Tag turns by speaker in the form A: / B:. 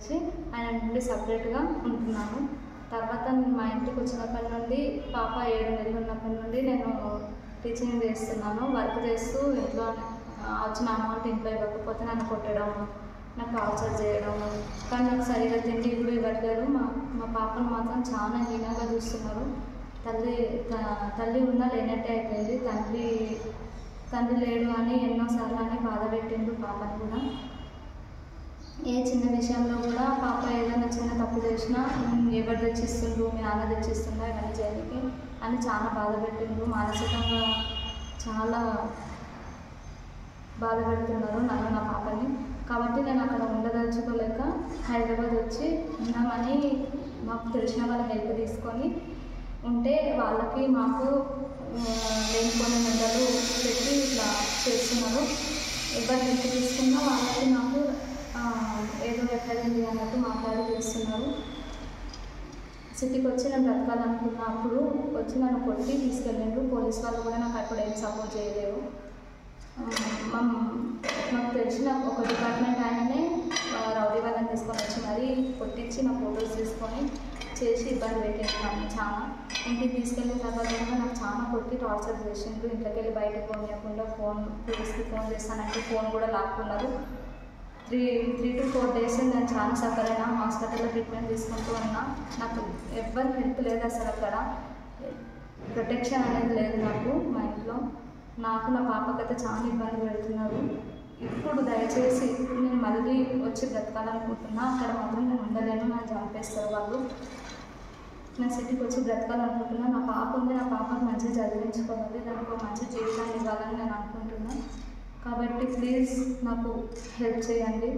A: ఇచ్చి ఆయన నుండి సపరేట్గా ఉంటున్నాను. తర్వాత మా ఇంటికి వచ్చినప్పటి నుండి పాప 7 నెలలు ఉన్నప్పటి నుండి నేను టీచింగ్ చేస్తున్నాను. వర్క్ చేస్తూ ఇంట్లో వచ్చిన అమౌంట్ ఇంట్లో ఇవ్వకపోతే నన్ను కొట్టడం, నాకు టార్చర్ చేయడం, కానీ నాకు సరిగ్గా తిండి ఇప్పుడు ఇవ్వట్లేదు. మా పాపను మాత్రం చాలా హీనంగా చూస్తున్నారు. తల్లి ఉన్నా లేనట్టే అయిపోయింది. తండ్రి లేడు అని ఎన్నోసార్లు అని బాధ పెట్టిండు పాపని కూడా. ఏ చిన్న విషయంలో కూడా పాప ఏదైనా చిన్న తప్పు చేసినా ఎవరు తెచ్చిస్తుండ్రు, మీ నాన్న తెచ్చిస్తుండ్రా ఇవన్నీ చేయడానికి అని చాలా బాధ పెట్టిండ్రు. మానసికంగా చాలా బాధ పెడుతున్నారు నన్ను, నా పాపని. కాబట్టి నేను అక్కడ ఉండదలుచుకోలేక హైదరాబాద్ వచ్చి ఉన్నామని మాకు తెలిసిన వాళ్ళ హెల్ప్ తీసుకొని ఉంటే వాళ్ళకి మాకు లేనిపోయిన నిందలు పెట్టి ఇట్లా చేస్తున్నారు. ఎవరు హెల్ప్ తీసుకున్నా వాళ్ళకి నాకు ఏదో ఎక్కడింది అన్నట్టు మాట్లాడి చేస్తున్నారు. సిటీకి వచ్చి నేను బ్రతకాలనుకున్నప్పుడు వచ్చి నన్ను కొట్టి తీసుకెళ్ళిండ్రు. పోలీస్ వాళ్ళు కూడా నాకు అప్పుడు ఏం సపోర్ట్ చేయలేరు. నాకు తెలిసిన ఒక డిపార్ట్మెంట్ ఆయననే రౌడీ వాళ్ళని తీసుకొని వచ్చి మరీ కొట్టించి నా ఫొటోస్ తీసుకొని చేసి ఇబ్బంది పెట్టేస్తున్నాను చాలా. ఇంటికి తీసుకెళ్ళిన తర్వాత కూడా నాకు చాలా కొట్టి టార్చర్ చేసిండ్రు. ఇంట్లోకి వెళ్ళి బయటకు పోనీయకుండా పోలీస్కి ఫోన్ చేస్తానంటే ఫోన్ కూడా లాక్కున్నారు. 3 to 4 days నేను చాలా సఫర్ అయినా. హాస్పిటల్లో ట్రీట్మెంట్ తీసుకుంటూ ఉన్నా. నాకు ఎవ్వరు హెల్ప్ లేదు అసలు. అక్కడ ప్రొటెక్షన్ అనేది లేదు నాకు మా ఇంట్లో. నాకు నా పాపకైతే చాలా ఇబ్బంది పెడుతున్నారు. ఇప్పుడు దయచేసి నేను మళ్ళీ వచ్చి బ్రతకాలనుకుంటున్నా. అక్కడ మాత్రం నేను ఉండలేను, నన్ను చంపేస్తారు వాళ్ళు. నేను సిటీకి వచ్చి బ్రతకాలనుకుంటున్నా. నా పాప ఉంది, నా పాపను మంచిగా చదివించుకోవాలి, దానికి ఒక మంచి జీవితాన్ని ఇవ్వాలని నేను అనుకుంటున్నాను. కాబట్టి ప్లీజ్ నాకు హెల్ప్ చేయండి.